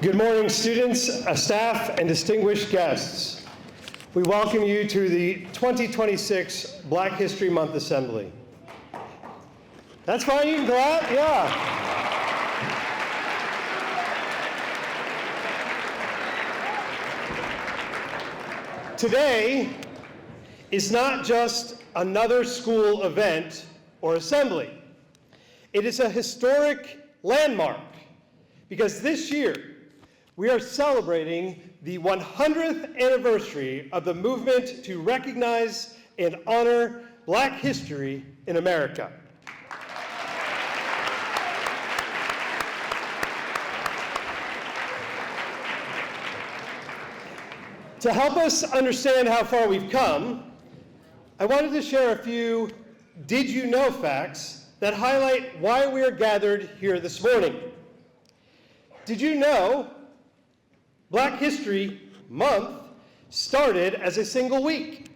Good morning, students, staff, and distinguished guests. We welcome you to the 2026 Black History Month Assembly. That's fine, you can clap, yeah. Today is not just another school event or assembly. It is a historic landmark because this year we are celebrating the 100th anniversary of the movement to recognize and honor Black history in America. To help us understand how far we've come, I wanted to share a few did you know facts that highlight why we are gathered here this morning. Did you know Black History Month started as a single week?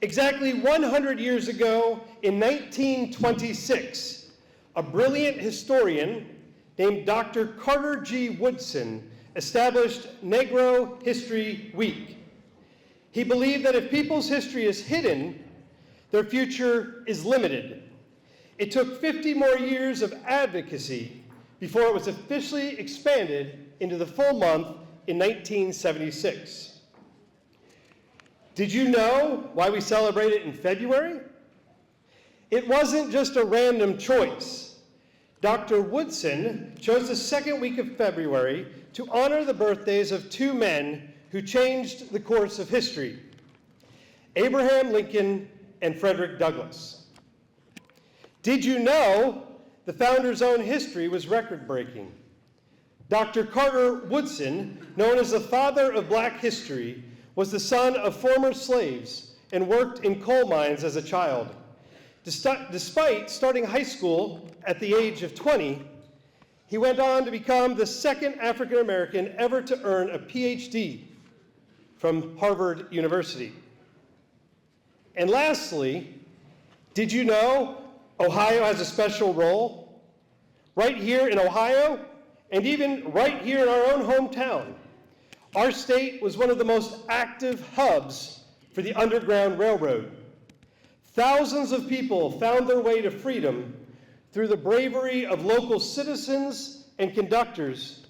Exactly 100 years ago in 1926, a brilliant historian named Dr. Carter G. Woodson established Negro History Week. He believed that if people's history is hidden, their future is limited. It took 50 more years of advocacy before it was officially expanded into the full month in 1976. Did you know why we celebrate it in February? It wasn't just a random choice. Dr. Woodson chose the second week of February to honor the birthdays of two men who changed the course of history, Abraham Lincoln and Frederick Douglass. Did you know the founder's own history was record-breaking? Dr. Carter Woodson, known as the father of Black history, was the son of former slaves and worked in coal mines as a child. Despite starting high school at the age of 20, he went on to become the second African American ever to earn a PhD from Harvard University. And lastly, did you know Ohio has a special role? Right here in Ohio, and even right here in our own hometown, our state was one of the most active hubs for the Underground Railroad. Thousands of people found their way to freedom through the bravery of local citizens and conductors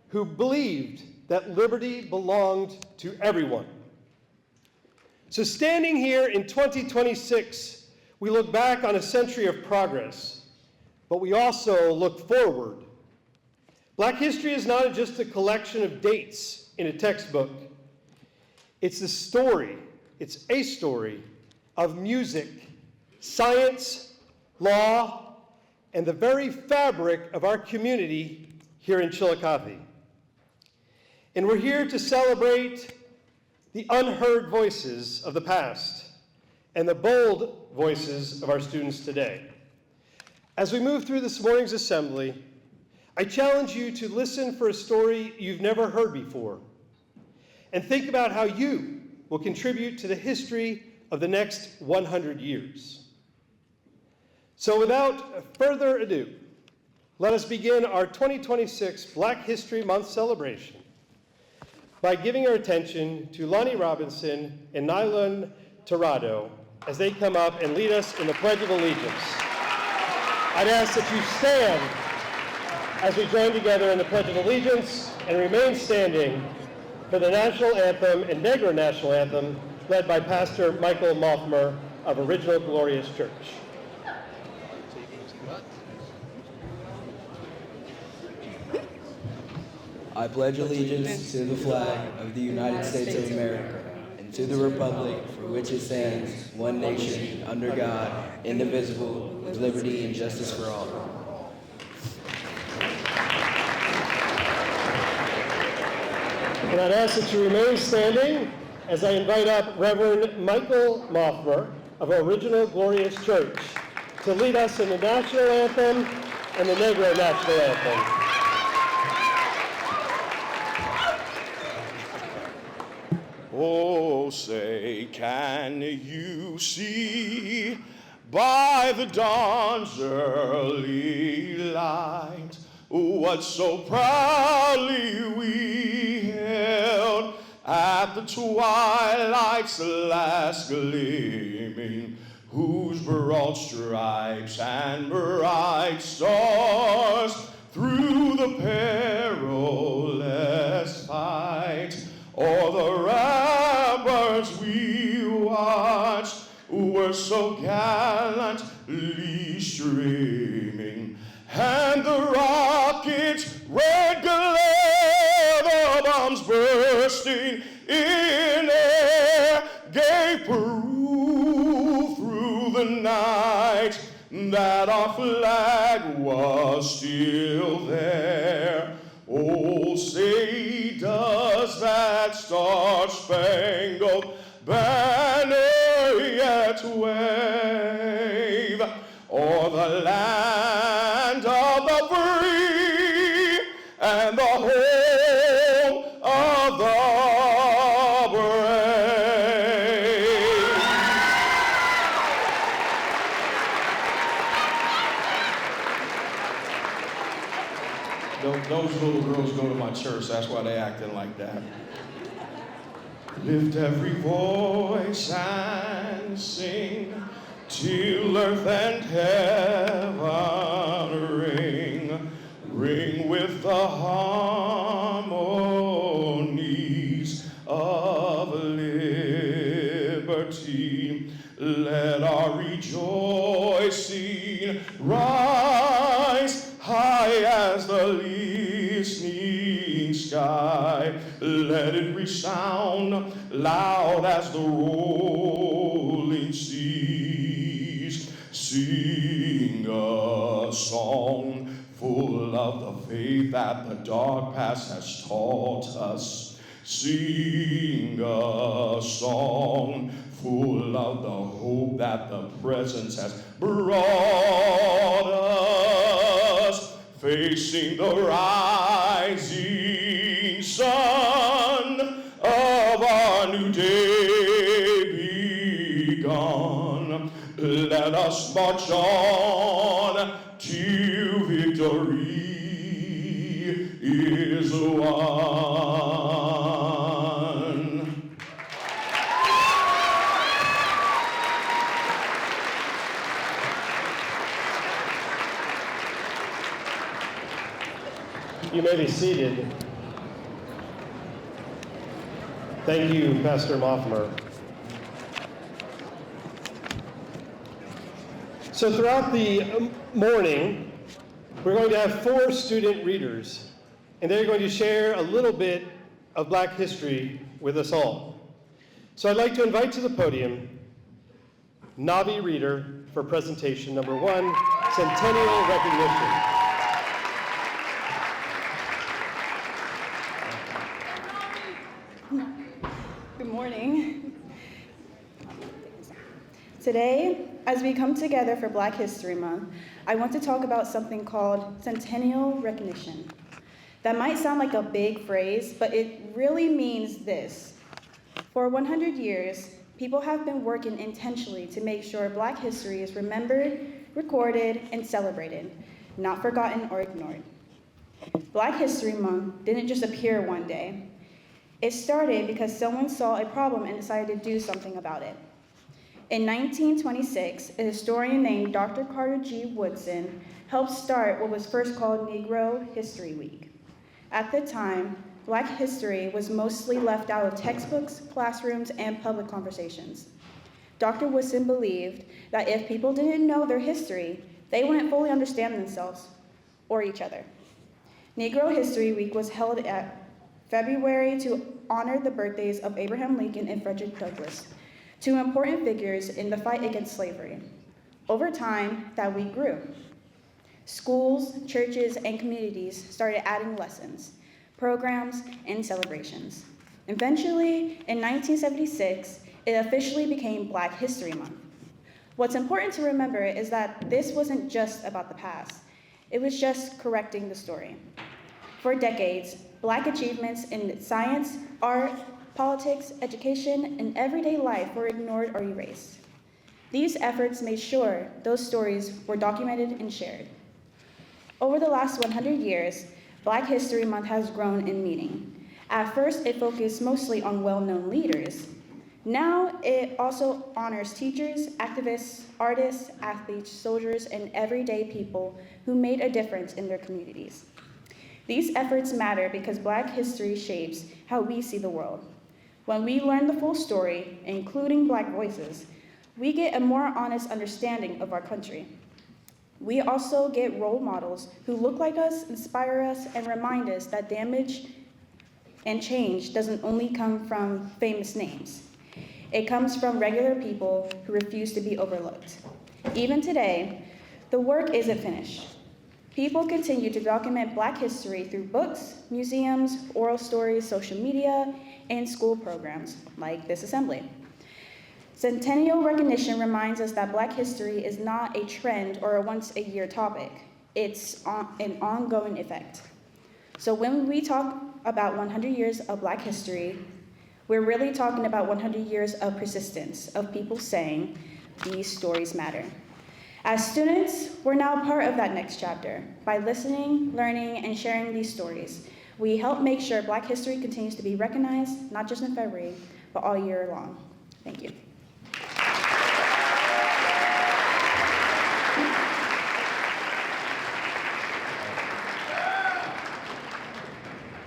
who believed that liberty belonged to everyone. So standing here in 2026, we look back on a century of progress, but we also look forward. Black history is not just a collection of dates in a textbook. It's a story of music, science, law, and the very fabric of our community here in Chillicothe. And we're here to celebrate the unheard voices of the past and the bold voices of our students today. As we move through this morning's assembly, I challenge you to listen for a story you've never heard before and think about how you will contribute to the history of the next 100 years. So without further ado, let us begin our 2026 Black History Month celebration by giving our attention to Lonnie Robinson and Nylon Tirado as they come up and lead us in the Pledge of Allegiance. I'd ask that you stand as we join together in the Pledge of Allegiance and remain standing for the national anthem and Negro national anthem led by Pastor Michael Mothmer of Original Glorious Church. I pledge allegiance to the flag of the United States of America and to the republic for which it stands, one nation, under God, indivisible, with liberty and justice for all. And I'd ask that you remain standing as I invite up Reverend Michael Mothmer of Original Glorious Church to lead us in the national anthem and the Negro national anthem. Oh, say, can you see by the dawn's early light what so proudly we at the twilight's last gleaming, whose broad stripes and bright stars through the perilous fight o'er the ramparts we watched were so gallantly streaming, and the rocket's red glare, the bombs bursting in air, gave proof through the night that our flag was still there. Oh, say does that star-spangled banner yet wave o'er the land of the free and the home of the brave? Those little girls go to my church, that's why they acting like that. Lift every voice and sing till earth and heaven ring, ring with the harmonies of liberty. Let our rejoicing rise high as the listening sky. Let it resound loud as the rolling seas. Sing a song full of the faith that the dark past has taught us. Sing a song full of the hope that the presence has brought us. Facing the rising sun of our new day begun, let us march on till victory is won. You may be seated. Thank you, Pastor Moffmer. So throughout the morning, we're going to have 4 student readers, and they're going to share a little bit of Black history with us all. So I'd like to invite to the podium Navi reader for presentation number 1, Centennial Recognition. Good morning. Today, as we come together for Black History Month, I want to talk about something called Centennial Recognition. That might sound like a big phrase, but it really means this. For 100 years, people have been working intentionally to make sure Black history is remembered, recorded, and celebrated, not forgotten or ignored. Black History Month didn't just appear one day. It started because someone saw a problem and decided to do something about it. In 1926, a historian named Dr. Carter G. Woodson helped start what was first called Negro History Week. At the time, Black history was mostly left out of textbooks, classrooms, and public conversations. Dr. Woodson believed that if people didn't know their history, they wouldn't fully understand themselves or each other. Negro History Week was held at February to honor the birthdays of Abraham Lincoln and Frederick Douglass, 2 important figures in the fight against slavery. Over time, that week grew. Schools, churches, and communities started adding lessons, programs, and celebrations. Eventually, in 1976, it officially became Black History Month. What's important to remember is that this wasn't just about the past. It was just correcting the story. For decades, Black achievements in science, art, politics, education, and everyday life were ignored or erased. These efforts made sure those stories were documented and shared. Over the last 100 years, Black History Month has grown in meaning. At first, it focused mostly on well-known leaders. Now, it also honors teachers, activists, artists, athletes, soldiers, and everyday people who made a difference in their communities. These efforts matter because Black history shapes how we see the world. When we learn the full story, including Black voices, we get a more honest understanding of our country. We also get role models who look like us, inspire us, and remind us that damage and change doesn't only come from famous names. It comes from regular people who refuse to be overlooked. Even today, the work isn't finished. People continue to document Black history through books, museums, oral stories, social media, and school programs like this assembly. Centennial recognition reminds us that Black history is not a trend or a once-a-year topic. It's an ongoing effect. So when we talk about 100 years of Black history, we're really talking about 100 years of persistence, of people saying, these stories matter. As students, we're now part of that next chapter. By listening, learning, and sharing these stories, we help make sure Black history continues to be recognized, not just in February, but all year long. Thank you.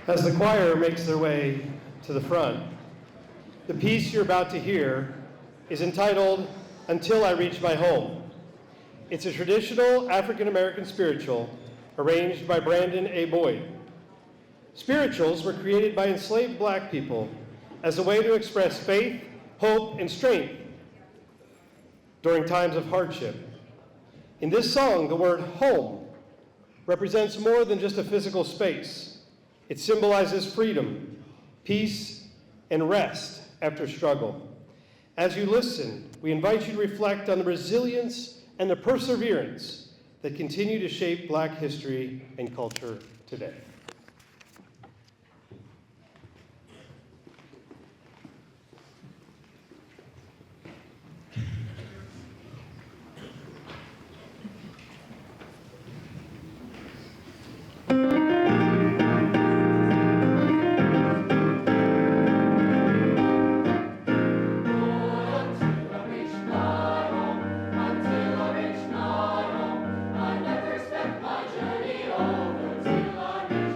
As the choir makes their way to the front, the piece you're about to hear is entitled, "Until I Reach My Home." It's a traditional African-American spiritual arranged by Brandon A. Boyd. Spirituals were created by enslaved Black people as a way to express faith, hope, and strength during times of hardship. In this song, the word home represents more than just a physical space. It symbolizes freedom, peace, and rest after struggle. As you listen, we invite you to reflect on the resilience and the perseverance that continue to shape Black history and culture today. Until I reach my home, I never spent my journey over till I reach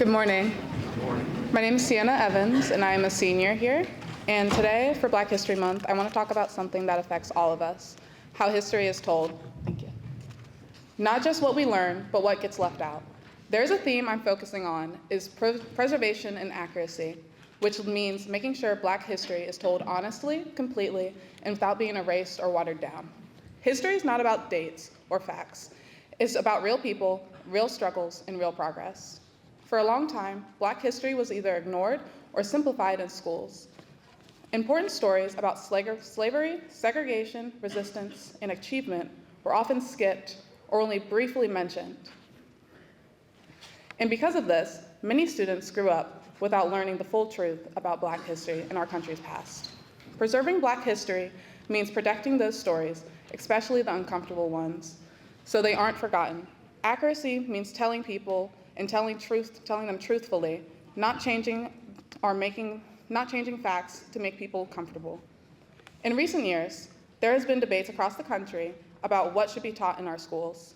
Good morning. My name is Sienna Evans, and I am a senior here. And today, for Black History Month, I want to talk about something that affects all of us, how history is told. Thank you. Not just what we learn, but what gets left out. There's a theme I'm focusing on, is preservation and accuracy, which means making sure Black history is told honestly, completely, and without being erased or watered down. History is not about dates or facts. It's about real people, real struggles, and real progress. For a long time, Black history was either ignored or simplified in schools. Important stories about slavery, segregation, resistance, and achievement were often skipped or only briefly mentioned. And because of this, many students grew up without learning the full truth about Black history in our country's past. Preserving Black history means protecting those stories, especially the uncomfortable ones, so they aren't forgotten. Accuracy means telling people and telling them truthfully, not changing facts to make people comfortable. In recent years, there has been debates across the country about what should be taught in our schools.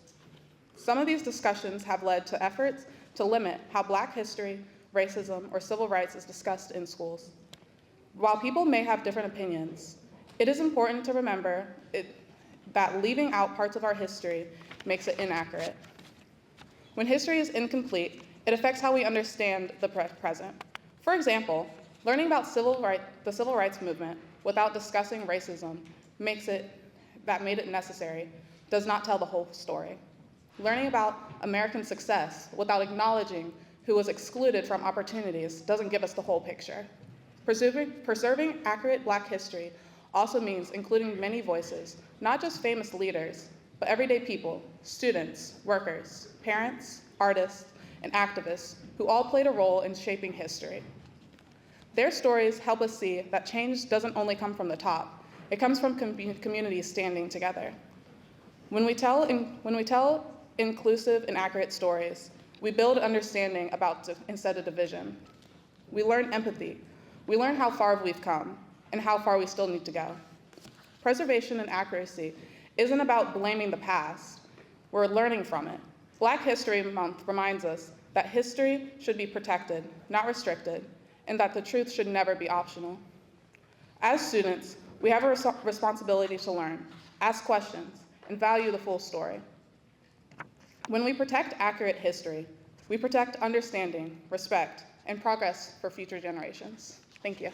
Some of these discussions have led to efforts to limit how Black history, racism, or civil rights is discussed in schools. While people may have different opinions, it is important to remember that leaving out parts of our history makes it inaccurate. When history is incomplete, it affects how we understand the present. For example, learning about the civil rights movement without discussing racism that made it necessary does not tell the whole story. Learning about American success without acknowledging who was excluded from opportunities doesn't give us the whole picture. Preserving accurate Black history also means including many voices, not just famous leaders, but everyday people, students, workers, parents, artists, and activists who all played a role in shaping history. Their stories help us see that change doesn't only come from the top, it comes from communities standing together. When we tell inclusive and accurate stories, we build understanding instead of division. We learn empathy. We learn how far we've come and how far we still need to go. Preservation and accuracy isn't about blaming the past. We're learning from it. Black History Month reminds us that history should be protected, not restricted, and that the truth should never be optional. As students, we have a responsibility to learn, ask questions, and value the full story. When we protect accurate history, we protect understanding, respect, and progress for future generations. Thank you.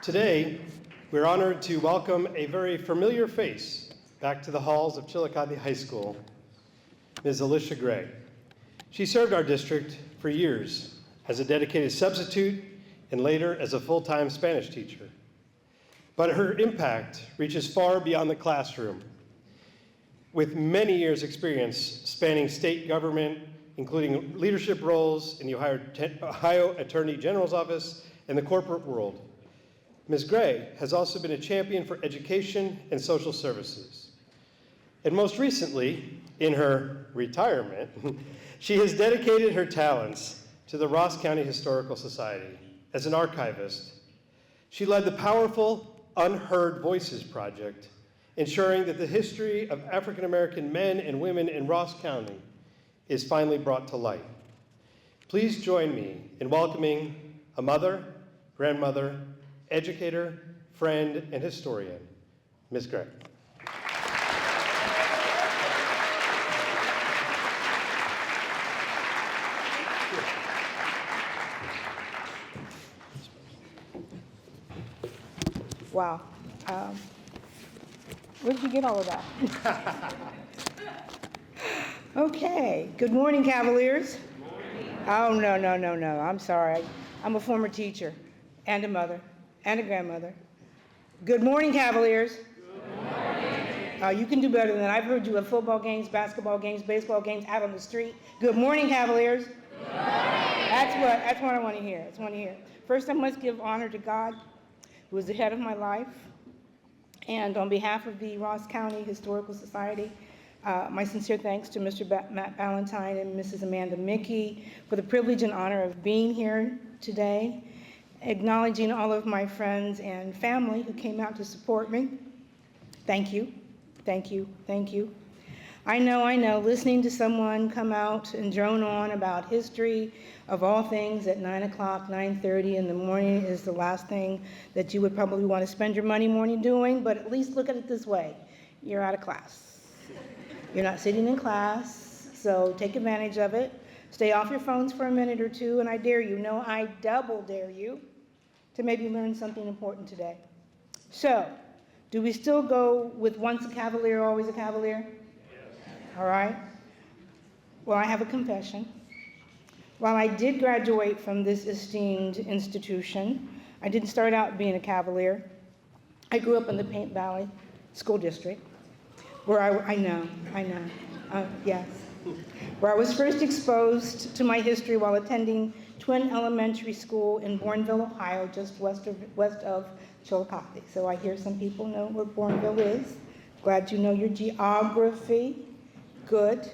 Today, we're honored to welcome a very familiar face back to the halls of Chillicothe High School, Ms. Alicia Gray. She served our district for years as a dedicated substitute and later as a full-time Spanish teacher. But her impact reaches far beyond the classroom. With many years' experience spanning state government, including leadership roles in the Ohio Attorney General's office and the corporate world, Ms. Gray has also been a champion for education and social services. And most recently, in her retirement, she has dedicated her talents to the Ross County Historical Society as an archivist. She led the powerful Unheard Voices Project, ensuring that the history of African American men and women in Ross County is finally brought to light. Please join me in welcoming a mother, grandmother, educator, friend, and historian, Ms. Gray. Wow. Where did you get all of that? Okay. Good morning, Cavaliers. Good morning. Oh, no. I'm sorry. I'm a former teacher and a mother and a grandmother. Good morning, Cavaliers. Good morning. You can do better than that. I've heard you at football games, basketball games, baseball games, out on the street. Good morning, Cavaliers. Good morning. That's what I want to hear. That's what I want to hear. First, I must give honor to God, who is the head of my life. And on behalf of the Ross County Historical Society, my sincere thanks to Mr. Matt Ballantyne and Mrs. Amanda Mickey for the privilege and honor of being here today. acknowledging all of my friends and family who came out to support me. Thank you, thank you, thank you. I know, listening to someone come out and drone on about history of all things at 9 o'clock, 9:30 in the morning is the last thing that you would probably want to spend your Monday morning doing, but at least look at it this way. You're out of class. You're not sitting in class, so take advantage of it. Stay off your phones for a minute or two, and I dare you, no, I double dare you, to maybe learn something important today. So, do we still go with once a Cavalier, always a Cavalier? All right. Well, I have a confession. While I did graduate from this esteemed institution, I didn't start out being a Cavalier. I grew up in the Paint Valley School District, where yes, where I was first exposed to my history while attending Twin Elementary School in Bourneville, Ohio, just west of Chillicothe. So I hear some people know where Bourneville is. Glad you know your geography. Good.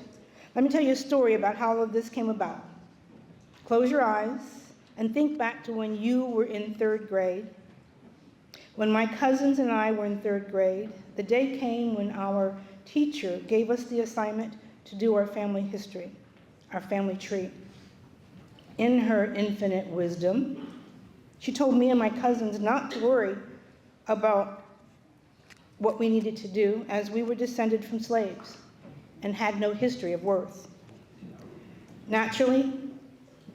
Let me tell you a story about how all of this came about. Close your eyes and think back to when you were in 3rd grade. When my cousins and I were in 3rd grade, the day came when our teacher gave us the assignment to do our family history, our family tree. In her infinite wisdom, she told me and my cousins not to worry about what we needed to do, as we were descended from slaves and had no history of worth. Naturally,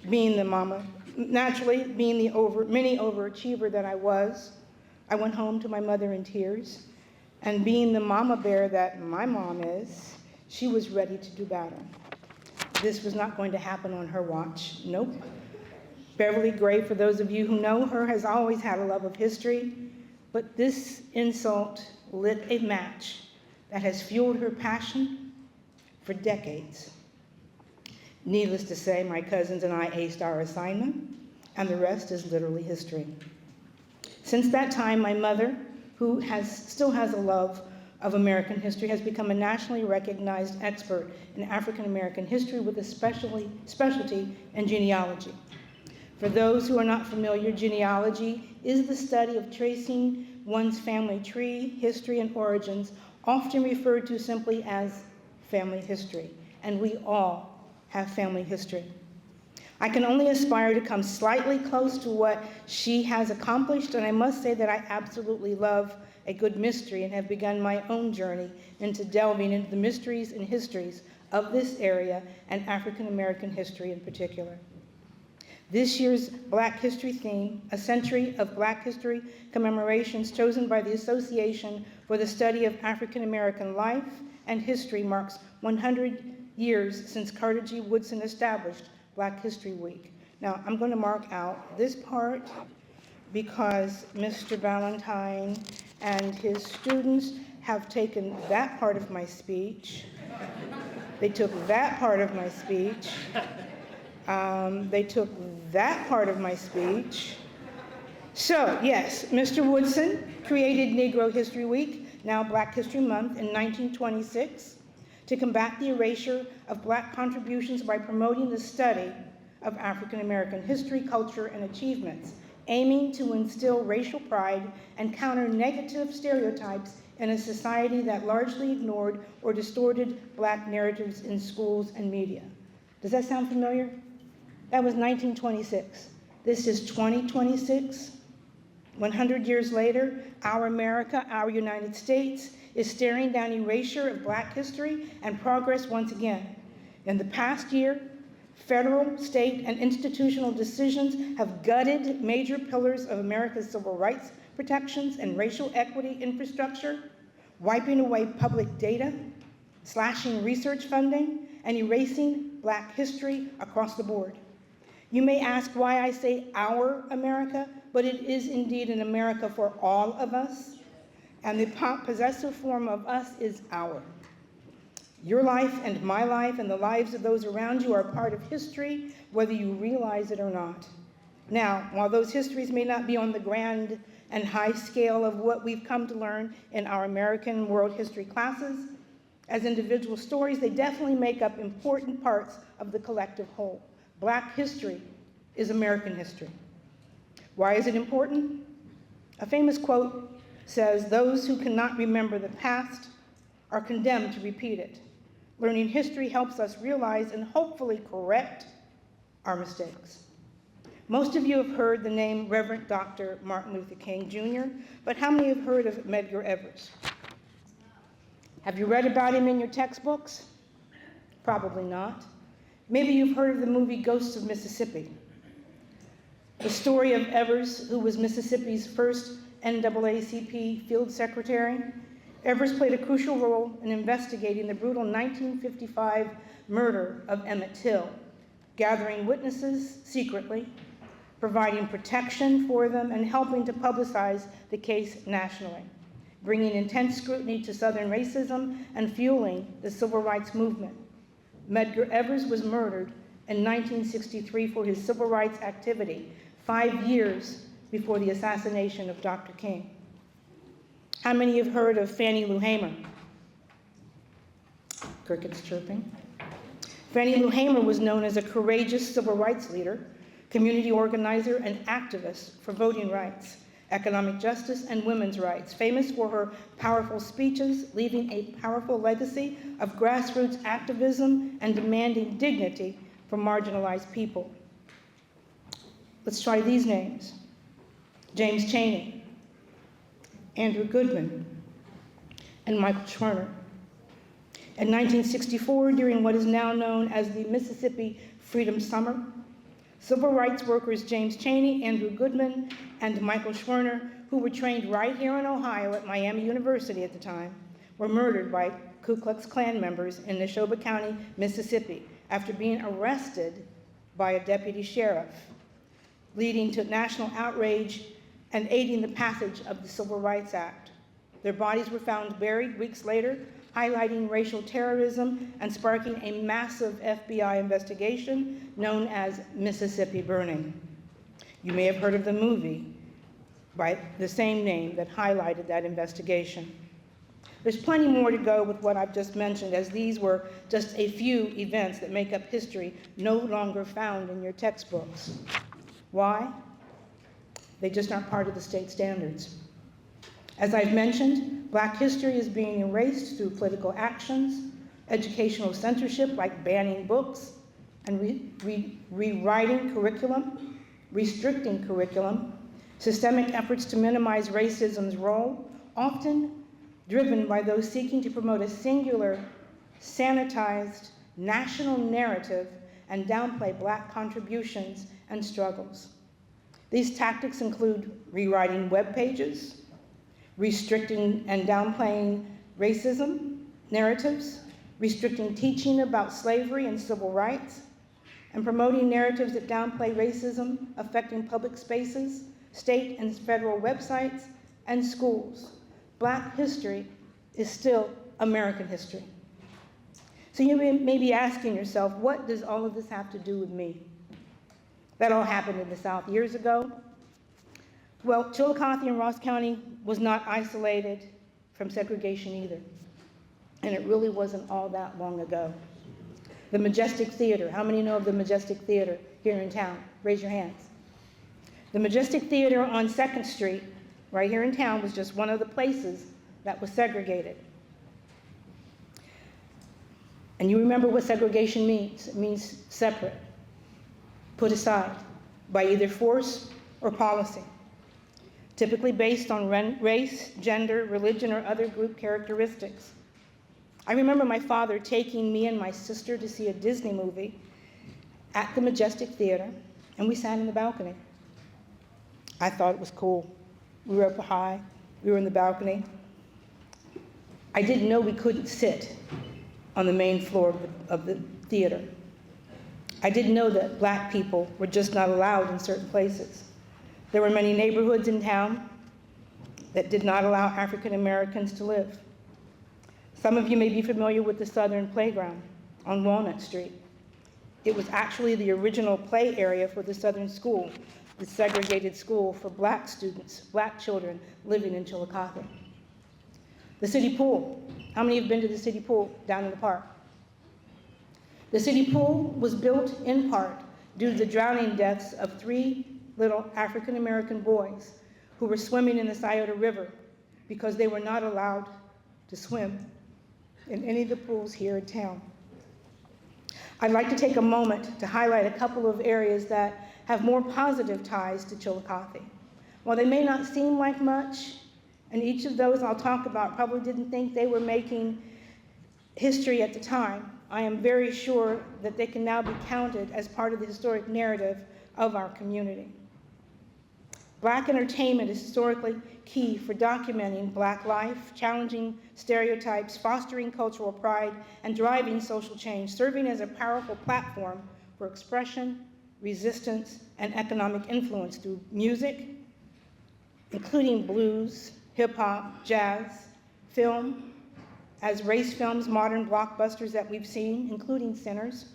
being the mini overachiever that I was, I went home to my mother in tears, and being the mama bear that my mom is, she was ready to do battle. This was not going to happen on her watch, nope. Beverly Gray, for those of you who know her, has always had a love of history, but this insult lit a match that has fueled her passion for decades. Needless to say, my cousins and I aced our assignment, and the rest is literally history. Since that time, my mother, who still has a love of American history, has become a nationally recognized expert in African American history with a specialty in genealogy. For those who are not familiar, genealogy is the study of tracing one's family tree, history, and origins, often referred to simply as family history. And we all have family history. I can only aspire to come slightly close to what she has accomplished, and I must say that I absolutely love a good mystery and have begun my own journey into delving into the mysteries and histories of this area and African American history in particular. This year's Black History theme, A Century of Black History Commemorations, chosen by the Association for the Study of African American Life and History, marks 100 years since Carter G. Woodson established Black History Week. Now, I'm going to mark out this part because Mr. Valentine and his students have taken that part of my speech. They took that part of my speech. They took that part of my speech. So, yes, Mr. Woodson created Negro History Week, now Black History Month, in 1926 to combat the erasure of Black contributions by promoting the study of African American history, culture, and achievements, aiming to instill racial pride and counter negative stereotypes in a society that largely ignored or distorted Black narratives in schools and media. Does that sound familiar? That was 1926. This is 2026. 100 years later, our America, our United States, is staring down erasure of Black history and progress once again. In the past year, federal, state, and institutional decisions have gutted major pillars of America's civil rights protections and racial equity infrastructure, wiping away public data, slashing research funding, and erasing Black history across the board. You may ask why I say our America, but it is indeed an America for all of us, and the possessive form of us is our. Your life and my life and the lives of those around you are part of history, whether you realize it or not. Now, while those histories may not be on the grand and high scale of what we've come to learn in our American world history classes, as individual stories, they definitely make up important parts of the collective whole. Black history is American history. Why is it important? A famous quote says, "Those who cannot remember the past are condemned to repeat it. Learning history helps us realize and hopefully correct our mistakes." Most of you have heard the name Reverend Dr. Martin Luther King Jr., but how many have heard of Medgar Evers? Have you read about him in your textbooks? Probably not. Maybe you've heard of the movie Ghosts of Mississippi. The story of Evers, who was Mississippi's first NAACP field secretary. Evers played a crucial role in investigating the brutal 1955 murder of Emmett Till, gathering witnesses secretly, providing protection for them, and helping to publicize the case nationally, bringing intense scrutiny to Southern racism and fueling the civil rights movement. Medgar Evers was murdered in 1963 for his civil rights activity, 5 years before the assassination of Dr. King. How many have heard of Fannie Lou Hamer? Crickets chirping. Fannie Lou Hamer was known as a courageous civil rights leader, community organizer, and activist for voting rights, economic justice, and women's rights, famous for her powerful speeches, leaving a powerful legacy of grassroots activism and demanding dignity for marginalized people. Let's try these names: James Chaney, Andrew Goodman, and Michael Schwerner. In 1964, during what is now known as the Mississippi Freedom Summer, civil rights workers James Chaney, Andrew Goodman, and Michael Schwerner, who were trained right here in Ohio at Miami University at the time, were murdered by Ku Klux Klan members in Neshoba County, Mississippi, after being arrested by a deputy sheriff, leading to national outrage and aiding the passage of the Civil Rights Act. Their bodies were found buried weeks later, highlighting racial terrorism and sparking a massive FBI investigation known as Mississippi Burning. You may have heard of the movie by the same name that highlighted that investigation. There's plenty more to go with what I've just mentioned, as these were just a few events that make up history no longer found in your textbooks. Why? They just aren't part of the state standards. As I've mentioned, Black history is being erased through political actions, educational censorship like banning books, and rewriting curriculum, restricting curriculum, systemic efforts to minimize racism's role, often driven by those seeking to promote a singular, sanitized, national narrative and downplay Black contributions and struggles. These tactics include rewriting web pages, restricting and downplaying racism narratives, restricting teaching about slavery and civil rights, and promoting narratives that downplay racism affecting public spaces, state and federal websites, and schools. Black history is still American history. So you may be asking yourself, what does all of this have to do with me? That all happened in the South years ago. Well, Chillicothe and Ross County was not isolated from segregation either. And it really wasn't all that long ago. The Majestic Theater, how many know of the Majestic Theater here in town? Raise your hands. The Majestic Theater on 2nd Street, right here in town, was just one of the places that was segregated. And you remember what segregation means. It means separate, put aside by either force or policy, typically based on race, gender, religion, or other group characteristics. I remember my father taking me and my sister to see a Disney movie at the Majestic Theater, and we sat in the balcony. I thought it was cool. We were up high, we were in the balcony. I didn't know we couldn't sit on the main floor of the theater. I didn't know that Black people were just not allowed in certain places. There were many neighborhoods in town that did not allow African Americans to live. Some of you may be familiar with the Southern Playground on Walnut Street. It was actually the original play area for the Southern School, the segregated school for Black students, Black children living in Chillicothe. The city pool. How many have been to the city pool down in the park? The city pool was built in part due to the drowning deaths of 3 little African American boys who were swimming in the Scioto River because they were not allowed to swim in any of the pools here in town. I'd like to take a moment to highlight a couple of areas that have more positive ties to Chillicothe. While they may not seem like much, and each of those I'll talk about probably didn't think they were making history at the time, I am very sure that they can now be counted as part of the historic narrative of our community. Black entertainment is historically key for documenting Black life, challenging stereotypes, fostering cultural pride, and driving social change, serving as a powerful platform for expression, resistance, and economic influence through music, including blues, hip hop, jazz, film, as race films, modern blockbusters that we've seen, including Sinners,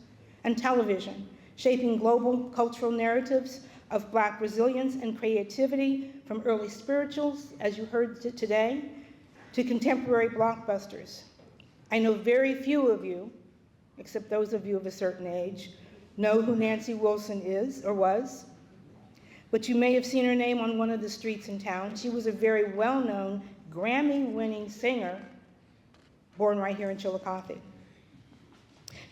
and television, shaping global cultural narratives of Black resilience and creativity from early spirituals, as you heard today, to contemporary blockbusters. I know very few of you, except those of you of a certain age, know who Nancy Wilson is or was, but you may have seen her name on one of the streets in town. She was a very well-known Grammy-winning singer born right here in Chillicothe.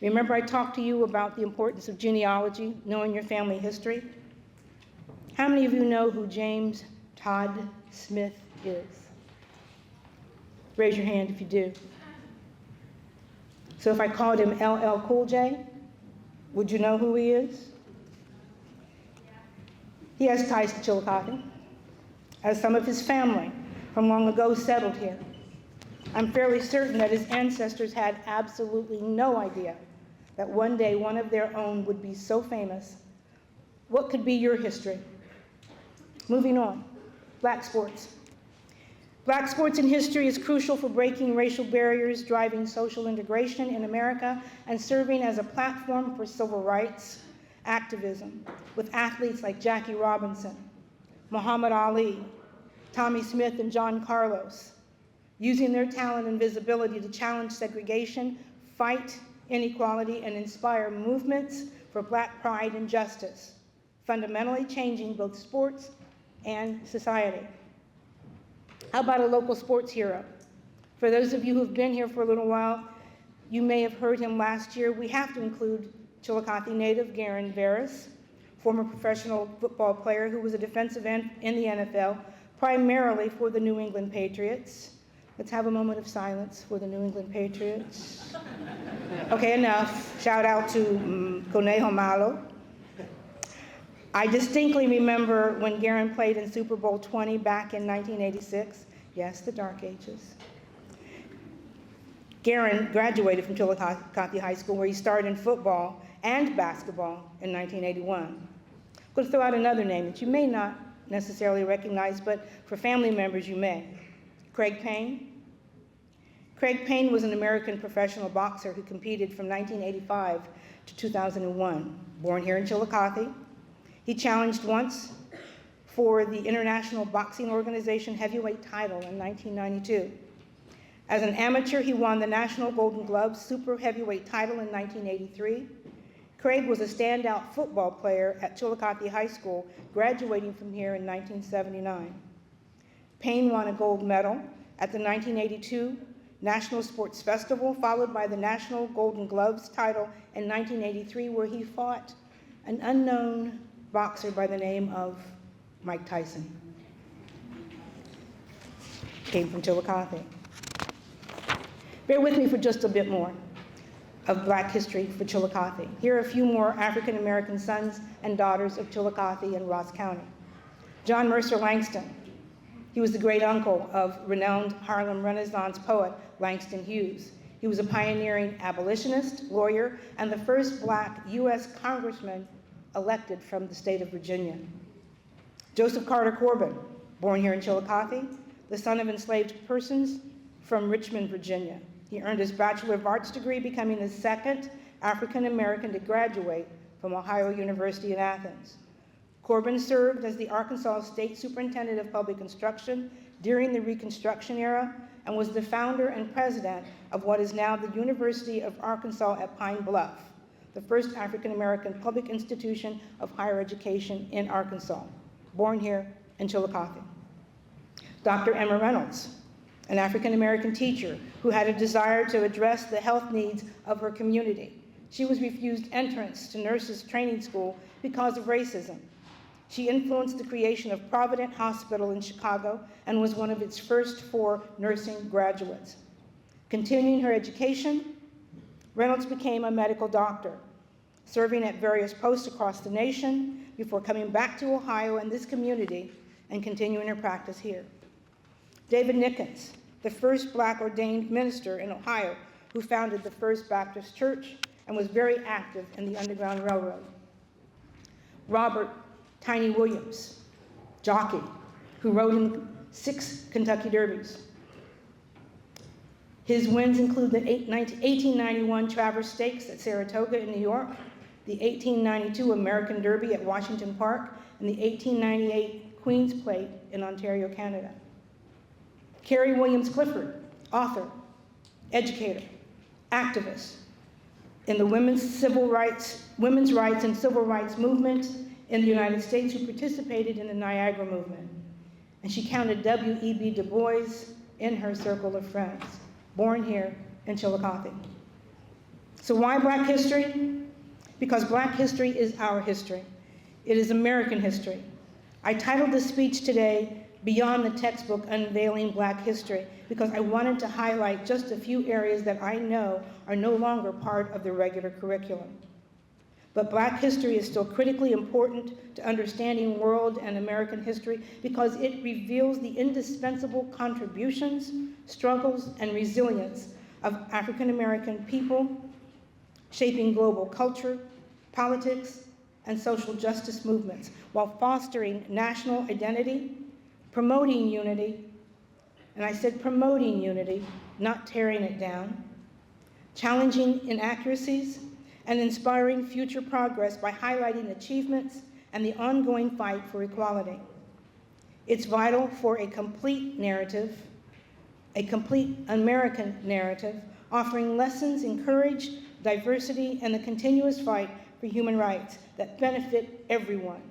Remember I talked to you about the importance of genealogy, knowing your family history? How many of you know who James Todd Smith is? Raise your hand if you do. So if I called him LL Cool J, would you know who he is? He has ties to Chillicothe, as some of his family from long ago settled here. I'm fairly certain that his ancestors had absolutely no idea that one day one of their own would be so famous. What could be your history? Moving on, Black sports. Black sports in history is crucial for breaking racial barriers, driving social integration in America, and serving as a platform for civil rights activism, with athletes like Jackie Robinson, Muhammad Ali, Tommy Smith, and John Carlos, using their talent and visibility to challenge segregation, fight inequality, and inspire movements for Black pride and justice, fundamentally changing both sports and society. How about a local sports hero? For those of you who've been here for a little while, you may have heard him last year. We have to include Chillicothe native Garen Veras, former professional football player who was a defensive end in the NFL, primarily for the New England Patriots. Let's have a moment of silence for the New England Patriots. Okay, enough. Shout out to Conejo Malo. I distinctly remember when Garen played in Super Bowl 20 back in 1986. Yes, the dark ages. Garen graduated from Chillicothe High School, where he starred in football and basketball in 1981. I'm going to throw out another name that you may not necessarily recognize, but for family members you may. Craig Payne. Craig Payne was an American professional boxer who competed from 1985 to 2001. Born here in Chillicothe, he challenged once for the International Boxing Organization heavyweight title in 1992. As an amateur, he won the National Golden Glove super heavyweight title in 1983. Craig was a standout football player at Chillicothe High School, graduating from here in 1979. Payne won a gold medal at the 1982 National Sports Festival, followed by the National Golden Gloves title in 1983, where he fought an unknown boxer by the name of Mike Tyson. Came from Chillicothe. Bear with me for just a bit more of Black history for Chillicothe. Here are a few more African American sons and daughters of Chillicothe and Ross County. John Mercer Langston. He was the great uncle of renowned Harlem Renaissance poet Langston Hughes. He was a pioneering abolitionist, lawyer, and the first Black U.S. congressman elected from the state of Virginia. Joseph Carter Corbin, born here in Chillicothe, the son of enslaved persons from Richmond, Virginia. He earned his Bachelor of Arts degree, becoming the second African American to graduate from Ohio University in Athens. Corbin served as the Arkansas State Superintendent of Public Instruction during the Reconstruction era and was the founder and president of what is now the University of Arkansas at Pine Bluff, the first African American public institution of higher education in Arkansas. born here in Chillicothe. Dr. Emma Reynolds, an African-American teacher who had a desire to address the health needs of her community. She was refused entrance to nurses training school because of racism. She influenced the creation of Providence Hospital in Chicago and was one of its first 4 nursing graduates. Continuing her education, Reynolds became a medical doctor, serving at various posts across the nation before coming back to Ohio and this community and continuing her practice here. David Nickens, the first Black ordained minister in Ohio who founded the First Baptist Church and was very active in the Underground Railroad. Robert Tiny Williams, jockey, who rode in 6 Kentucky Derbies. His wins include the 1891 Travers Stakes at Saratoga in New York, the 1892 American Derby at Washington Park, and the 1898 Queen's Plate in Ontario, Canada. Carrie Williams Clifford, author, educator, activist in the women's rights and civil rights movement in the United States, who participated in the Niagara movement. And she counted W.E.B. Du Bois in her circle of friends, born here in Chillicothe. So why Black history? Because Black history is our history. It is American history. I titled this speech today, Beyond the Textbook, Unveiling Black History, because I wanted to highlight just a few areas that I know are no longer part of the regular curriculum. But Black history is still critically important to understanding world and American history because it reveals the indispensable contributions, struggles, and resilience of African American people, shaping global culture, politics, and social justice movements, while fostering national identity, promoting unity, and I said promoting unity, not tearing it down, challenging inaccuracies, and inspiring future progress by highlighting achievements and the ongoing fight for equality. It's vital for a complete narrative, a complete American narrative, offering lessons in courage, diversity, and the continuous fight for human rights that benefit everyone,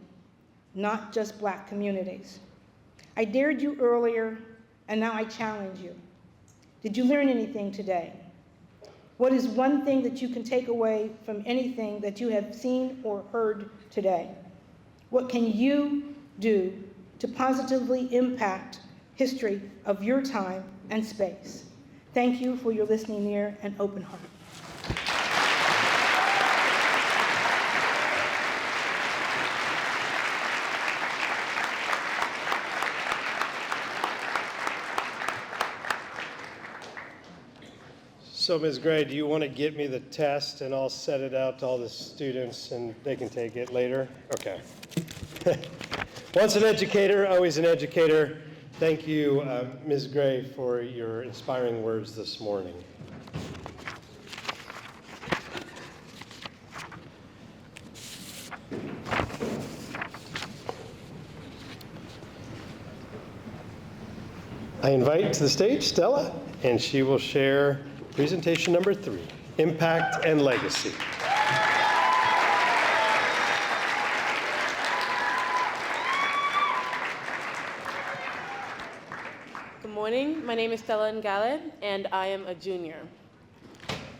not just Black communities. I dared you earlier, and now I challenge you. Did you learn anything today? What is one thing that you can take away from anything that you have seen or heard today? What can you do to positively impact history of your time and space? Thank you for your listening ear and open heart. So Ms. Gray, do you want to get me the test and I'll set it out to all the students and they can take it later? Okay. Once an educator, always an educator. Thank you, Ms. Gray, for your inspiring words this morning. I invite to the stage Stella, and she will share presentation number 3, Impact and Legacy. Good morning, my name is Stella Ngale, and I am a junior.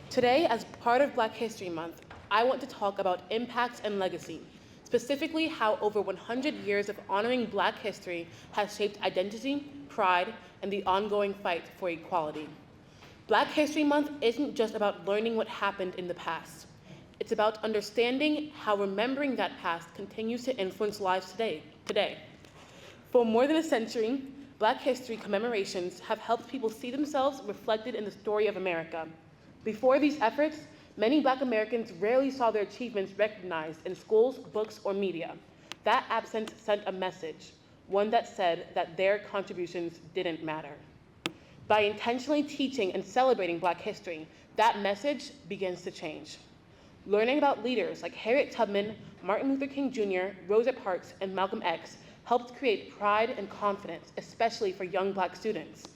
Today, as part of Black History Month, I want to talk about impact and legacy, specifically how over 100 years of honoring Black history has shaped identity, pride, and the ongoing fight for equality. Black History Month isn't just about learning what happened in the past. It's about understanding how remembering that past continues to influence lives today. For more than a century, Black history commemorations have helped people see themselves reflected in the story of America. Before these efforts, many Black Americans rarely saw their achievements recognized in schools, books, or media. That absence sent a message, one that said that their contributions didn't matter. By intentionally teaching and celebrating Black history, that message begins to change. Learning about leaders like Harriet Tubman, Martin Luther King Jr., Rosa Parks, and Malcolm X helped create pride and confidence, especially for young Black students.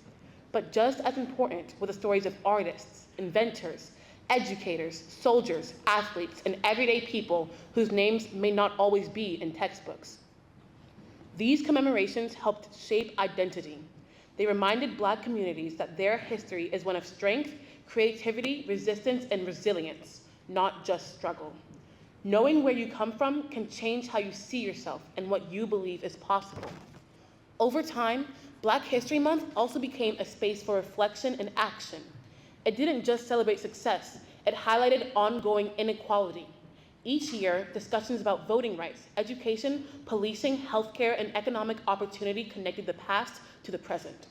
But just as important were the stories of artists, inventors, educators, soldiers, athletes, and everyday people whose names may not always be in textbooks. These commemorations helped shape identity. They reminded Black communities that their history is one of strength, creativity, resistance, and resilience, not just struggle. Knowing where you come from can change how you see yourself and what you believe is possible. Over time, Black History Month also became a space for reflection and action. It didn't just celebrate success, it highlighted ongoing inequality. Each year, discussions about voting rights, education, policing, healthcare, and economic opportunity connected the past to the present.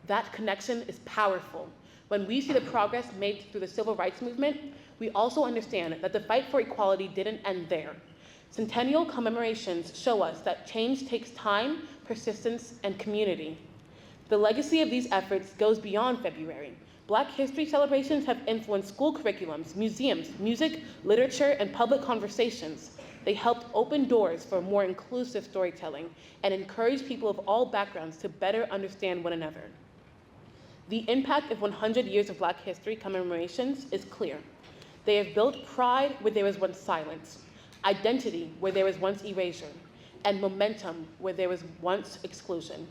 That connection is powerful. When we see the progress made through the civil rights movement, we also understand that the fight for equality didn't end there. Centennial commemorations show us that change takes time, persistence, and community. The legacy of these efforts goes beyond February. Black history celebrations have influenced school curriculums, museums, music, literature, and public conversations. They helped open doors for more inclusive storytelling and encourage people of all backgrounds to better understand one another. The impact of 100 years of Black history commemorations is clear. They have built pride where there was once silence, identity where there was once erasure, and momentum where there was once exclusion.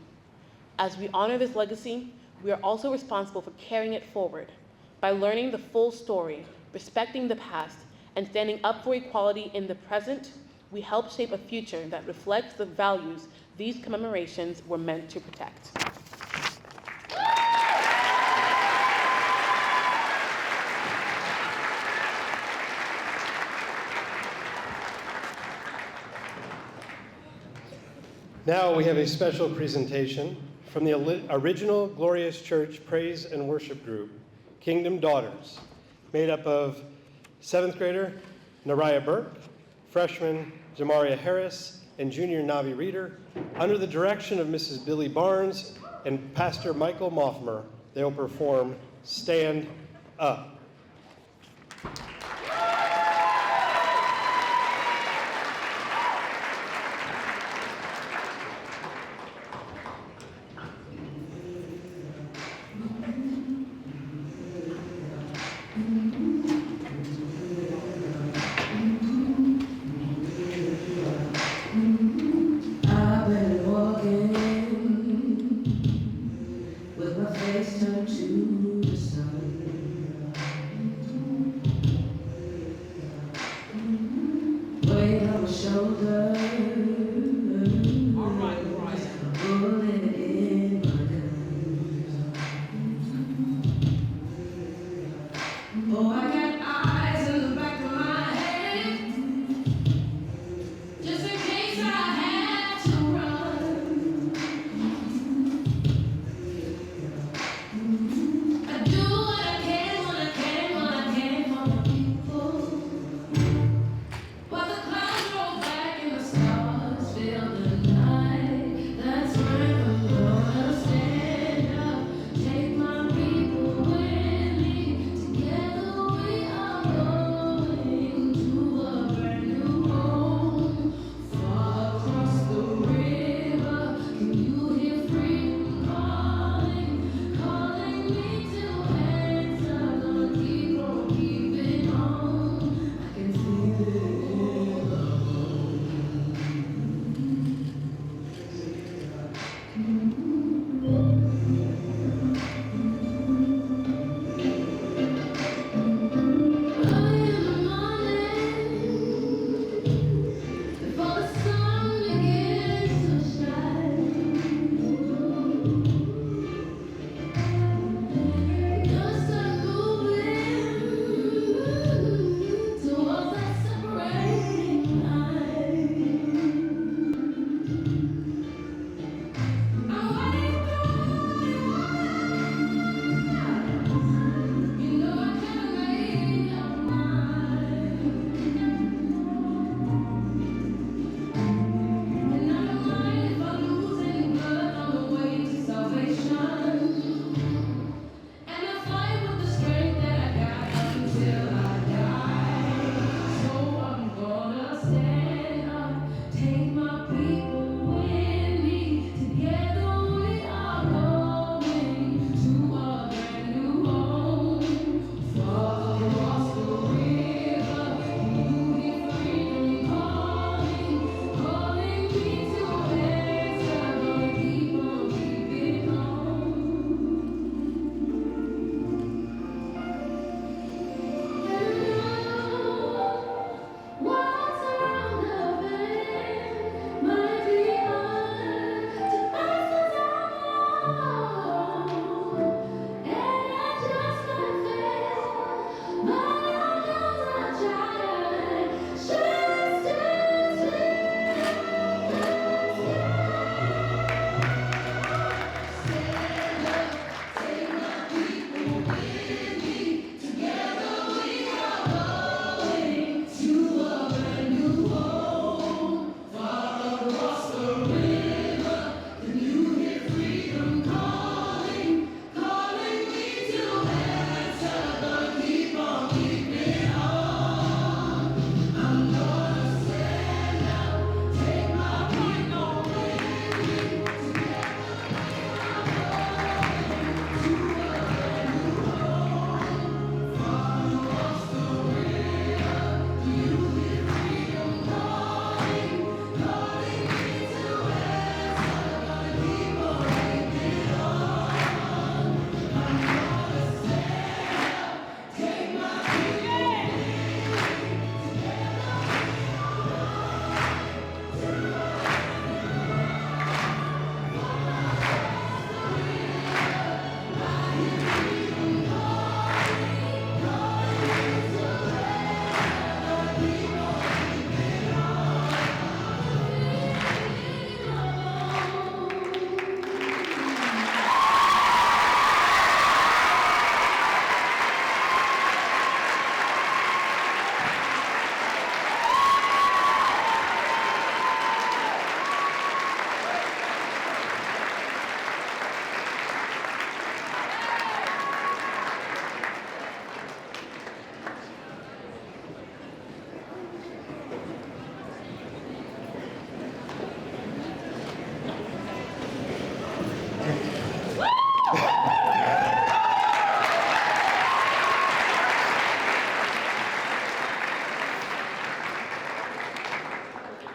As we honor this legacy, we are also responsible for carrying it forward. By learning the full story, respecting the past, and standing up for equality in the present, we help shape a future that reflects the values these commemorations were meant to protect. Now we have a special presentation from the original Glorious Church Praise and Worship Group, Kingdom Daughters, made up of 7th grader Nariah Burke, freshman Jamaria Harris, and junior Navi Reeder. Under the direction of Mrs. Billy Barnes and Pastor Michael Moffmer, they will perform Stand Up. Together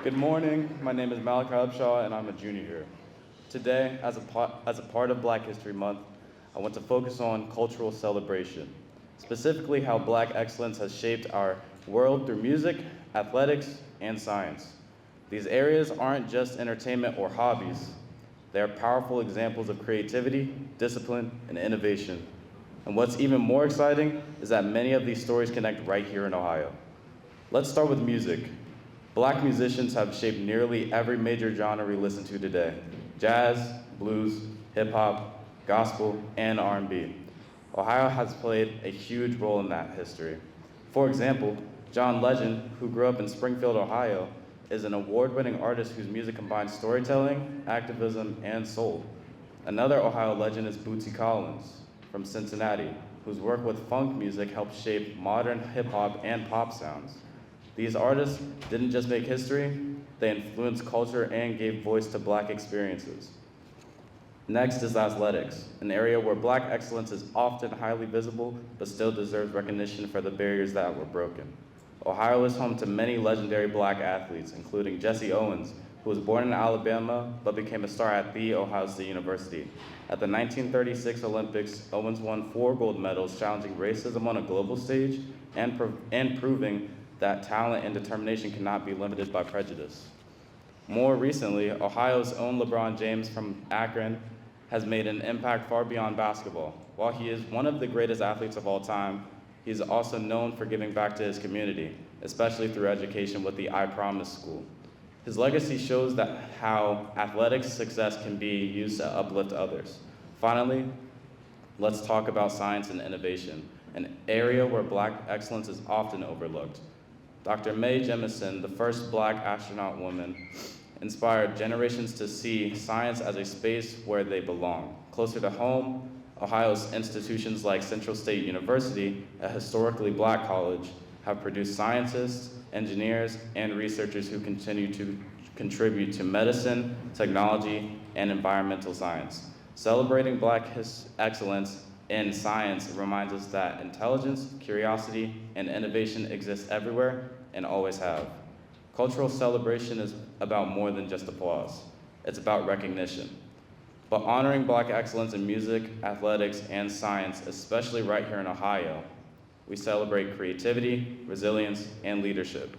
Good morning. My name is Malachi Upshaw, and I'm a junior here. Today, as a part of Black History Month, I want to focus on cultural celebration, specifically how Black excellence has shaped our world through music, athletics, and science. These areas aren't just entertainment or hobbies. They are powerful examples of creativity, discipline, and innovation. And what's even more exciting is that many of these stories connect right here in Ohio. Let's start with music. Black musicians have shaped nearly every major genre we listen to today: jazz, blues, hip hop, gospel, and R&B. Ohio has played a huge role in that history. For example, John Legend, who grew up in Springfield, Ohio, is an award-winning artist whose music combines storytelling, activism, and soul. Another Ohio legend is Bootsy Collins from Cincinnati, whose work with funk music helped shape modern hip-hop and pop sounds. These artists didn't just make history, they influenced culture and gave voice to Black experiences. Next is athletics, an area where Black excellence is often highly visible, but still deserves recognition for the barriers that were broken. Ohio is home to many legendary Black athletes, including Jesse Owens, who was born in Alabama, but became a star at The Ohio State University. At the 1936 Olympics, Owens won 4 gold medals, challenging racism on a global stage and proving that talent and determination cannot be limited by prejudice. More recently, Ohio's own LeBron James from Akron has made an impact far beyond basketball. While he is one of the greatest athletes of all time, he's also known for giving back to his community, especially through education with the I Promise School. His legacy shows that how athletic success can be used to uplift others. Finally, let's talk about science and innovation, an area where Black excellence is often overlooked. Dr. Mae Jemison, the first Black astronaut woman, inspired generations to see science as a space where they belong. Closer to home, Ohio's institutions like Central State University, a historically Black college, have produced scientists, engineers, and researchers who continue to contribute to medicine, technology, and environmental science. Celebrating Black excellence in science reminds us that intelligence, curiosity, and innovation exist everywhere and always have. Cultural celebration is about more than just applause. It's about recognition. But honoring Black excellence in music, athletics, and science, especially right here in Ohio, we celebrate creativity, resilience, and leadership.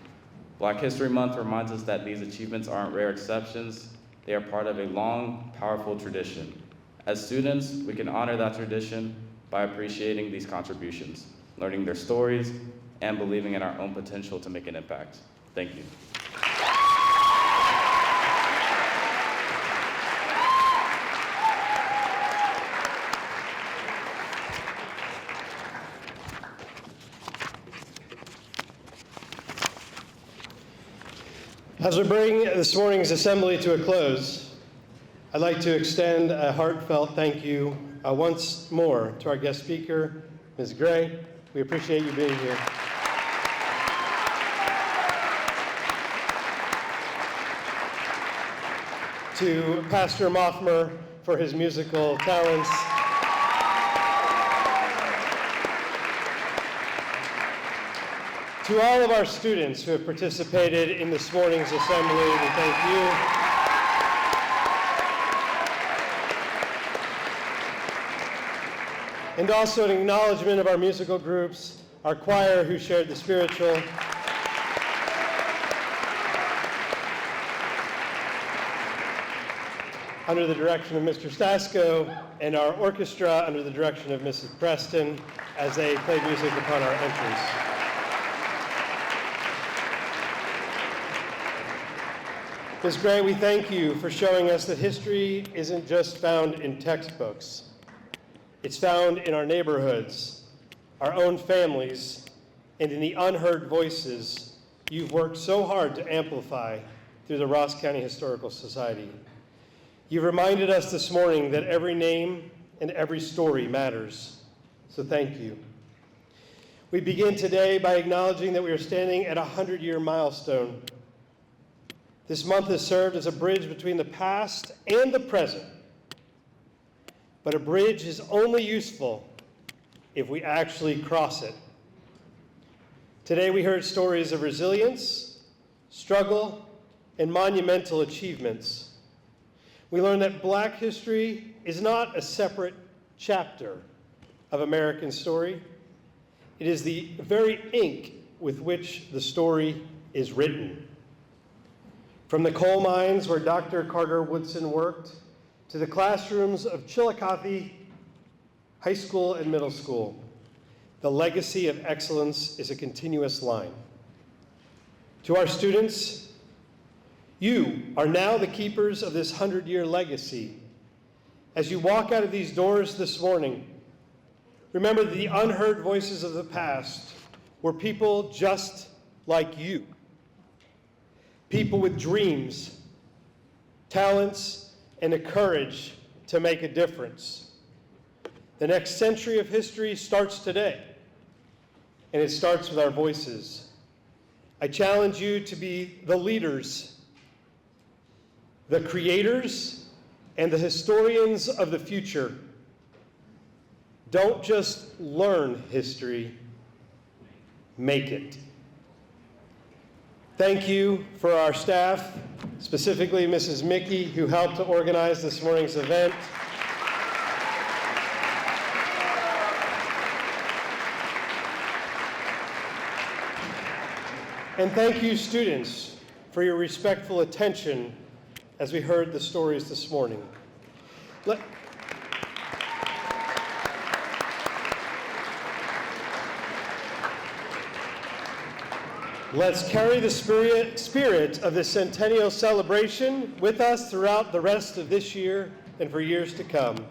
Black History Month reminds us that these achievements aren't rare exceptions. They are part of a long, powerful tradition. As students, we can honor that tradition by appreciating these contributions, learning their stories, and believing in our own potential to make an impact. Thank you. As we bring this morning's assembly to a close, I'd like to extend a heartfelt thank you once more to our guest speaker, Ms. Gray. We appreciate you being here. To Pastor Moffmer for his musical talents. To all of our students who have participated in this morning's assembly, we thank you. And also an acknowledgement of our musical groups, our choir who shared the spiritual, under the direction of Mr. Stasko, and our orchestra under the direction of Mrs. Preston as they played music upon our entrance. Ms. Gray, we thank you for showing us that history isn't just found in textbooks. It's found in our neighborhoods, our own families, and in the unheard voices you've worked so hard to amplify through the Ross County Historical Society. You've reminded us this morning that every name and every story matters, so thank you. We begin today by acknowledging that we are standing at a 100-year milestone. This month has served as a bridge between the past and the present. But a bridge is only useful if we actually cross it. Today we heard stories of resilience, struggle, and monumental achievements. We learn that Black history is not a separate chapter of American story. It is the very ink with which the story is written. From the coal mines where Dr. Carter Woodson worked, to the classrooms of Chillicothe High School and Middle School, the legacy of excellence is a continuous line. To our students, you are now the keepers of this 100-year legacy. As you walk out of these doors this morning, remember the unheard voices of the past were people just like you. People with dreams, talents, and a courage to make a difference. The next century of history starts today, and it starts with our voices. I challenge you to be the leaders, the creators, and the historians of the future. Don't just learn history, make it. Thank you for our staff, specifically Mrs. Mickey, who helped to organize this morning's event. And thank you, students, for your respectful attention as we heard the stories this morning. Let's carry the spirit of the centennial celebration with us throughout the rest of this year and for years to come.